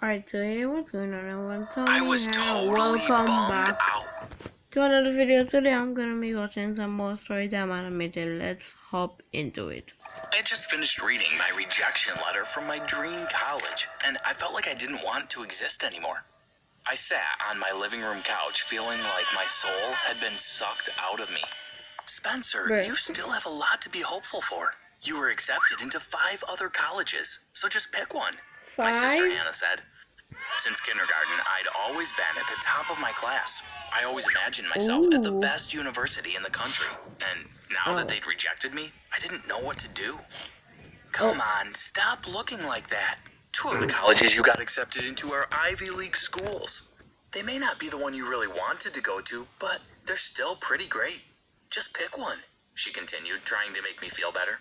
Alright, so hey, what's going on everyone? I Tony was here. totally Welcome bummed back out. to another video. Today I'm gonna be watching some more Storytime animated. Let's hop into it. I had just finished reading my rejection letter from my dream college, and I felt like I didn't want to exist anymore. I sat on my living room couch feeling like my soul had been sucked out of me. Spencer, Bruh. you still have a lot to be hopeful for. You were accepted into 5 other colleges, so just pick one, my sister 5? Hannah said. Since kindergarten, I'd always been at the top of my class. I always imagined myself at the Ooh. best university in the country, and now that Oh. they'd rejected me, I didn't know what to do. Oh. Come on, stop looking like that. 2 of the colleges you got accepted into are Ivy League schools. They may not be the one you really wanted to go to, but they're still pretty great. Just pick one, she continued, trying to make me feel better.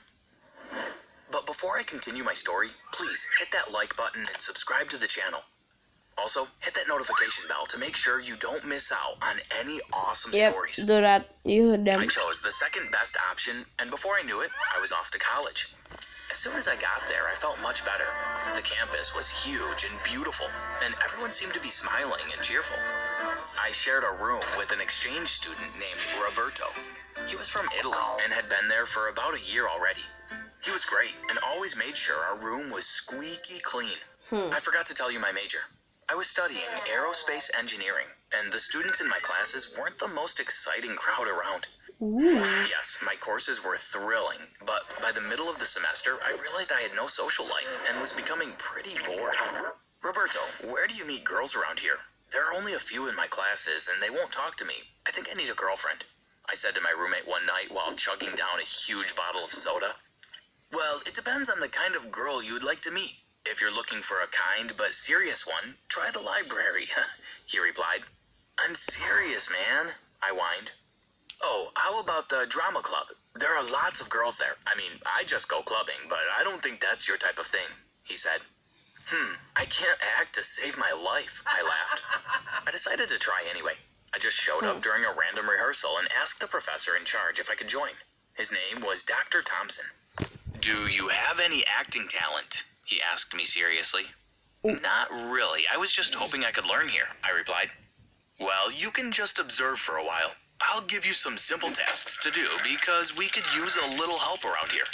But before I continue my story, please hit that like button and subscribe to the channel. Also, hit that notification bell to make sure you don't miss out on any awesome stories. Do that. You heard them. I chose the second best option, and before I knew it, I was off to college. As soon as I got there, I felt much better. The campus was huge and beautiful, and everyone seemed to be smiling and cheerful. I shared a room with an exchange student named Roberto. He was from Italy and had been there for about a year already. He was great and always made sure our room was squeaky clean. I forgot to tell you my major. I was studying aerospace engineering, and the students in my classes weren't the most exciting crowd around. Ooh. Yes, my courses were thrilling, but by the middle of the semester, I realized I had no social life and was becoming pretty bored. Roberto, where do you meet girls around here? There are only a few in my classes, and they won't talk to me. I think I need a girlfriend, I said to my roommate one night while chugging down a huge bottle of soda. Well, it depends on the kind of girl you'd like to meet. If you're looking for a kind but serious one, try the library, he replied. I'm serious, man, I whined. Oh, how about the drama club? There are lots of girls there. I mean, I just go clubbing, but I don't think that's your type of thing, he said. I can't act to save my life, I laughed. I decided to try anyway. I just showed up during a random rehearsal and asked the professor in charge if I could join. His name was Dr. Thompson. Do you have any acting talent? He asked me seriously. Not really. I was just hoping I could learn here, I replied. Well, you can just observe for a while. I'll give you some simple tasks to do because we could use a little help around here.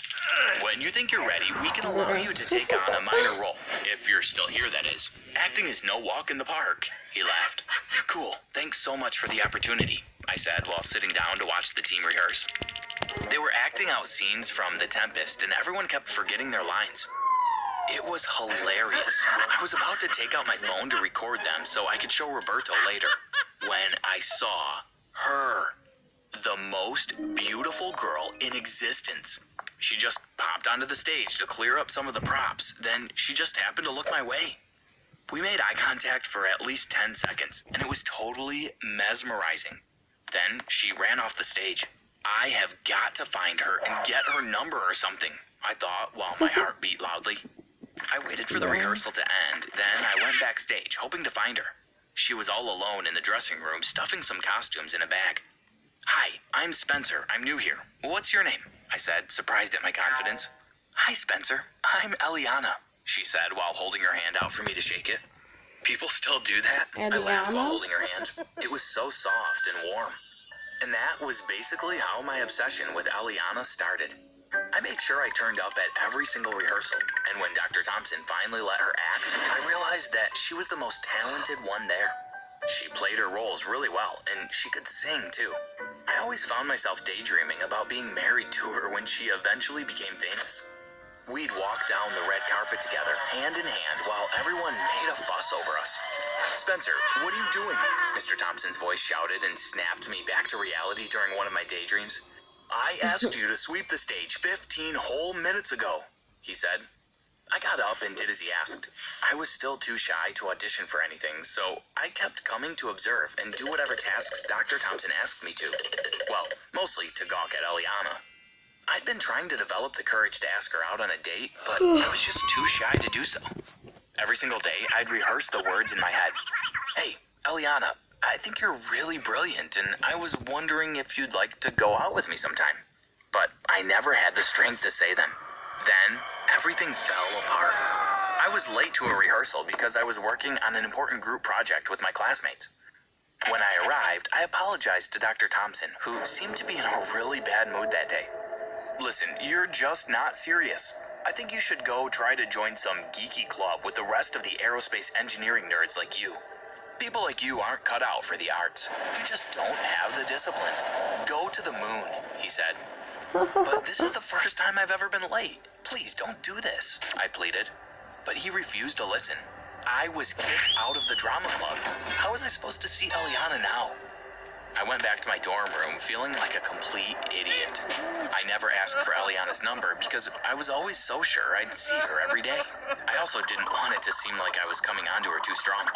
When you think you're ready, we can allow you to take on a minor role. If you're still here, that is. Acting is no walk in the park, he laughed. Cool. Thanks so much for the opportunity, I said while sitting down to watch the team rehearse. They were acting out scenes from The Tempest, and everyone kept forgetting their lines. It was hilarious. I was about to take out my phone to record them so I could show Roberto later, when I saw her. The most beautiful girl in existence. She just popped onto the stage to clear up some of the props, then she just happened to look my way. We made eye contact for at least 10 seconds, and it was totally mesmerizing. Then she ran off the stage. I have got to find her and get her number or something, I thought while my heart beat loudly. I waited for the rehearsal to end, then I went backstage, hoping to find her. She was all alone in the dressing room, stuffing some costumes in a bag. Hi, I'm Spencer. I'm new here. What's your name? I said, surprised at my confidence. Hi, Spencer. I'm Eliana, she said while holding her hand out for me to shake it. People still do that? I laughed while holding her hand. It was so soft and warm. And that was basically how my obsession with Eliana started. I made sure I turned up at every single rehearsal, and when Dr. Thompson finally let her act, I realized that she was the most talented one there. She played her roles really well, and she could sing too. I always found myself daydreaming about being married to her when she eventually became famous. We'd walk down the red carpet together, hand in hand, while everyone made a fuss over us. Spencer, what are you doing? Mr. Thompson's voice shouted and snapped me back to reality during one of my daydreams. I asked you to sweep the stage 15 whole minutes ago, he said. I got up and did as he asked. I was still too shy to audition for anything, so I kept coming to observe and do whatever tasks Dr. Thompson asked me to. Well, mostly to gawk at Eliana. I'd been trying to develop the courage to ask her out on a date, but I was just too shy to do so. Every single day, I'd rehearse the words in my head. Hey, Eliana, I think you're really brilliant, and I was wondering if you'd like to go out with me sometime. But I never had the strength to say them. Then, everything fell apart. I I was late to a rehearsal because I was working on an important group project with my classmates. When I arrived, I apologized to Dr. Thompson, who seemed to be in a really bad mood that day. Listen, you're just not serious. I think you should go try to join some geeky club with the rest of the aerospace engineering nerds like you. People like you aren't cut out for the arts. You just don't have the discipline. Go to the moon, he said. But this is the first time I've ever been late. Please don't do this, I pleaded. But he refused to listen. I was kicked out of the drama club. How was I supposed to see Eliana now? I went back to my dorm room feeling like a complete idiot. I never asked for Eliana's number because I was always so sure I'd see her every day. I also didn't want it to seem like I was coming onto her too strong.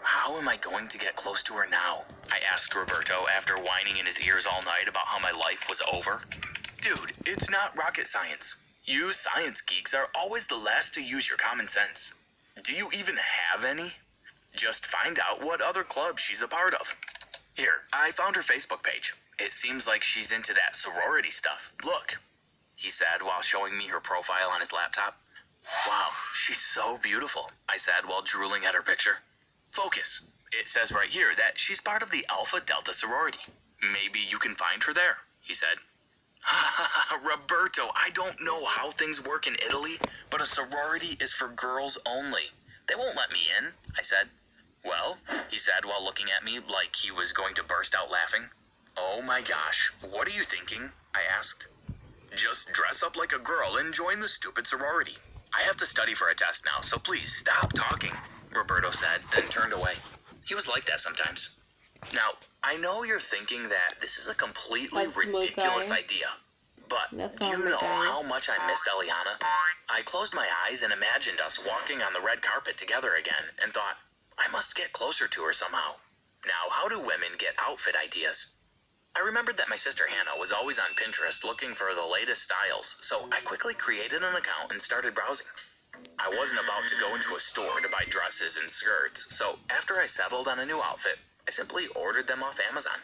How am I going to get close to her now? I asked Roberto after whining in his ears all night about how my life was over. Dude, it's not rocket science. You science geeks are always the last to use your common sense. Do you even have any? Just find out what other club she's a part of. Here, I found her Facebook page. It seems like she's into that sorority stuff. Look, he said while showing me her profile on his laptop. Wow, she's so beautiful, I said while drooling at her picture. Focus. It says right here that she's part of the Alpha Delta sorority. Maybe you can find her there, he said. Roberto, I don't know how things work in Italy, but a sorority is for girls only. They won't let me in, I said. Well, he said while looking at me like he was going to burst out laughing. Oh my gosh, what are you thinking? I asked. Just dress up like a girl and join the stupid sorority. I have to study for a test now, so please stop talking, Roberto said, then turned away. He was like that sometimes. Now, I know you're thinking that this is a completely ridiculous idea, but do you know how much I missed Eliana? I closed my eyes and imagined us walking on the red carpet together again and thought, I must get closer to her somehow. Now, how do women get outfit ideas? I remembered that my sister Hannah was always on Pinterest looking for the latest styles, so I quickly created an account and started browsing. I wasn't about to go into a store to buy dresses and skirts, so after I settled on a new outfit, I simply ordered them off Amazon.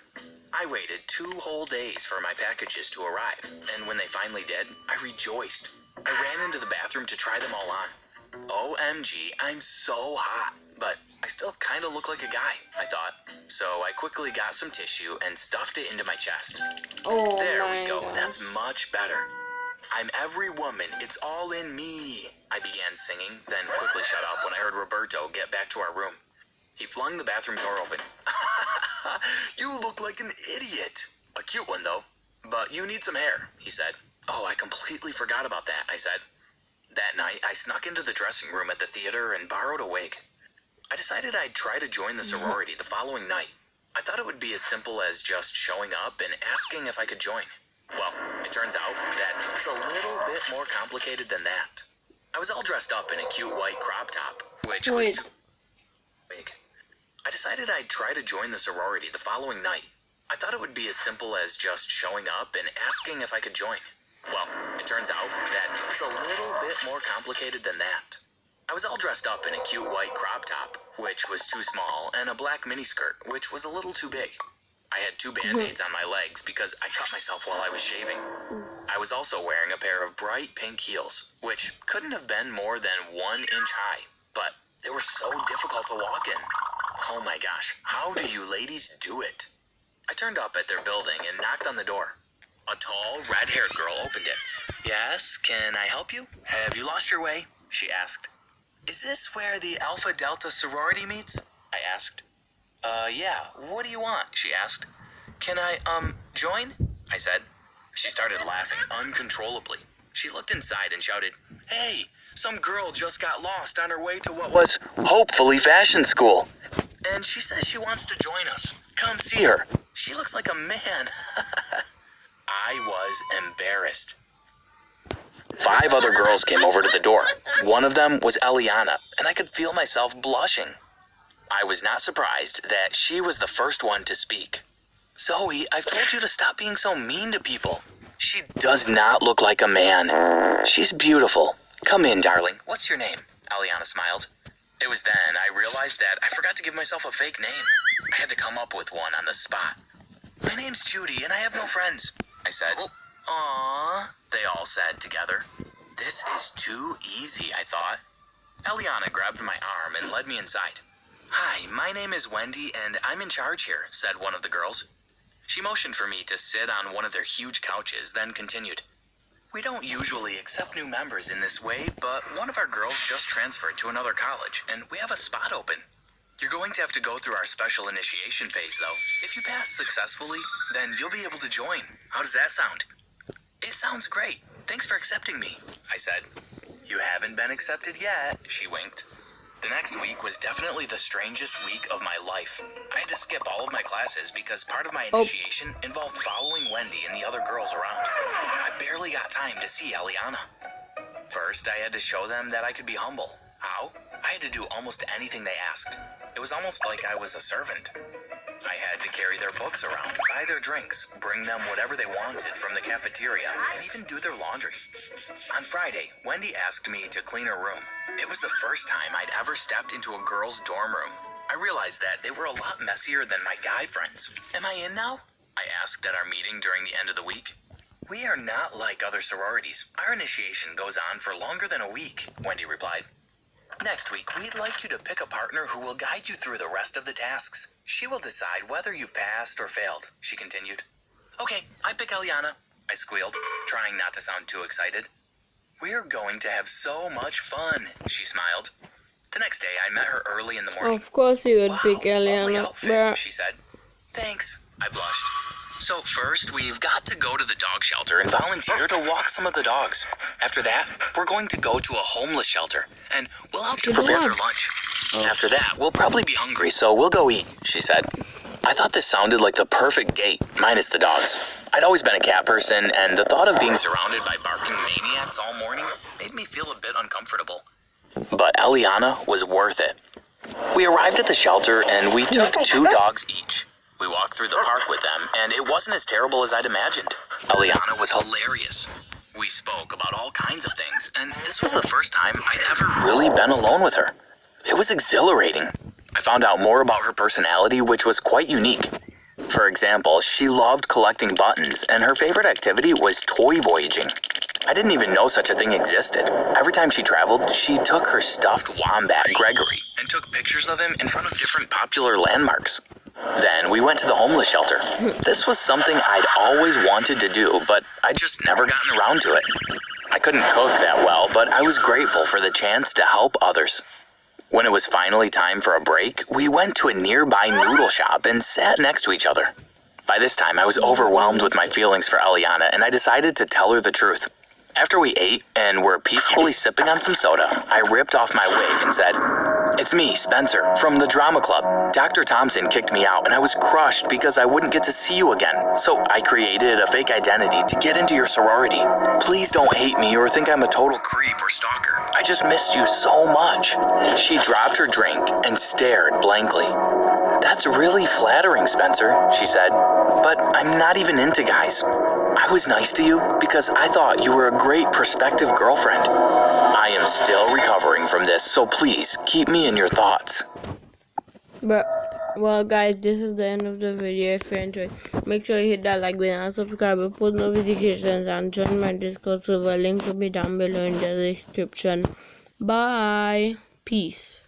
I waited 2 whole days for my packages to arrive, and when they finally did, I rejoiced. I ran into the bathroom to try them all on. OMG, I'm so hot, but I still kind of look like a guy, I thought. So I quickly got some tissue and stuffed it into my chest. Oh, there we my go, gosh. that's much better. I'm every woman, it's all in me, I began singing, then quickly shut up when I heard Roberto get back to our room. He flung the bathroom door open. You look like an idiot. A cute one, though. But you need some hair, he said. Oh, I completely forgot about that, I said. That night, I snuck into the dressing room at the theater and borrowed a wig. I decided I'd try to join the sorority the following night. I thought it would be as simple as just showing up and asking if I could join. Well, it turns out that it was a little bit more complicated than that. I was all dressed up in a cute white crop top, which was too big. I decided I'd try to join the sorority the following night. I thought it would be as simple as just showing up and asking if I could join. Well, it turns out that it was a little bit more complicated than that. I was all dressed up in a cute white crop top, which was too small, and a black miniskirt, which was a little too big. I had 2 band-aids on my legs because I cut myself while I was shaving. I was also wearing a pair of bright pink heels, which couldn't have been more than 1 inch high, but they were so difficult to walk in. Oh my gosh, how do you ladies do it? I turned up at their building and knocked on the door. A tall, red-haired girl opened it. Yes, can I help you? Have you lost your way? She asked. Is this where the Alpha Delta sorority meets? I asked. Yeah, what do you want? She asked. Can I, join? I said. She started laughing uncontrollably. She looked inside and shouted, Hey, some girl just got lost on her way to what was hopefully fashion school. And she says she wants to join us. Come see her. She looks like a man. I was embarrassed. 5 other girls came over to the door. One of them was Eliana, and I could feel myself blushing. I was not surprised that she was the first one to speak. Zoe, I've told you to stop being so mean to people. She does not look like a man. She's beautiful. Come in, darling. What's your name? Eliana smiled. It was then I realized that I forgot to give myself a fake name. I had to come up with one on the spot. My name's Judy, and I have no friends, I said. Aww, they all said together. This is too easy, I thought. Eliana grabbed my arm and led me inside. "Hi, my name is Wendy, and I'm in charge here," said one of the girls. She motioned for me to sit on one of their huge couches, then continued. "We don't usually accept new members in this way, but one of our girls just transferred to another college, and we have a spot open. You're going to have to go through our special initiation phase, though. If you pass successfully, then you'll be able to join. How does that sound?" "It sounds great. Thanks for accepting me," I said. "You haven't been accepted yet," she winked. The next week was definitely the strangest week of my life. I had to skip all of my classes because part of my initiation involved following Wendy and the other girls around. I barely got time to see Eliana. First, I had to show them that I could be humble. How? I had to do almost anything they asked. It was almost like I was a servant. I had to carry their books around, buy their drinks, bring them whatever they wanted from the cafeteria, and even do their laundry. On Friday, Wendy asked me to clean her room. It was the first time I'd ever stepped into a girl's dorm room. I realized that they were a lot messier than my guy friends. "Am I in now?" I asked at our meeting during the end of the week. "We are not like other sororities. Our initiation goes on for longer than a week," Wendy replied. "Next week, we'd like you to pick a partner who will guide you through the rest of the tasks. She will decide whether you've passed or failed," she continued. "Okay, I pick Eliana," I squealed, trying not to sound too excited. "We're going to have so much fun," she smiled. The next day, I met her early in the morning. Of course you would "Wow, pick lovely Eliana, outfit," but she said. "Thanks," I blushed. "So first, we've got to go to the dog shelter and volunteer to walk some of the dogs. After that, we're going to go to a homeless shelter, and we'll help to prepare their lunch. After that, we'll probably be hungry, so we'll go eat," she said. I thought this sounded like the perfect date, minus the dogs. I'd always been a cat person, and the thought of being surrounded by barking maniacs all morning made me feel a bit uncomfortable. But Eliana was worth it. We arrived at the shelter, and we took 2 dogs each. We walked through the park with them, and it wasn't as terrible as I'd imagined. Eliana was hilarious. We spoke about all kinds of things, and this was the first time I'd ever really been alone with her. It was exhilarating. I found out more about her personality, which was quite unique. For example, she loved collecting buttons, and her favorite activity was toy voyaging. I didn't even know such a thing existed. Every time she traveled, she took her stuffed wombat, Gregory, and took pictures of him in front of different popular landmarks. Then we went to the homeless shelter. This was something I'd always wanted to do, but I'd just never gotten around to it. I couldn't cook that well, but I was grateful for the chance to help others. When it was finally time for a break, we went to a nearby noodle shop and sat next to each other. By this time, I was overwhelmed with my feelings for Eliana, and I decided to tell her the truth. After we ate and were peacefully sipping on some soda, I ripped off my wig and said, "It's me, Spencer, from the drama club. Dr. Thompson kicked me out, and I was crushed because I wouldn't get to see you again. So I created a fake identity to get into your sorority. Please don't hate me or think I'm a total creep or stalker. I just missed you so much." She dropped her drink and stared blankly. "That's really flattering, Spencer," she said, "but I'm not even into guys. I was nice to you because I thought you were a great prospective girlfriend. I am still recovering from this, so please keep me in your thoughts." But well guys, this is the end of the video. If you enjoyed, make sure you hit that like button and subscribe and post notifications and join my Discord server. Link will be down below in the description. Bye. Peace.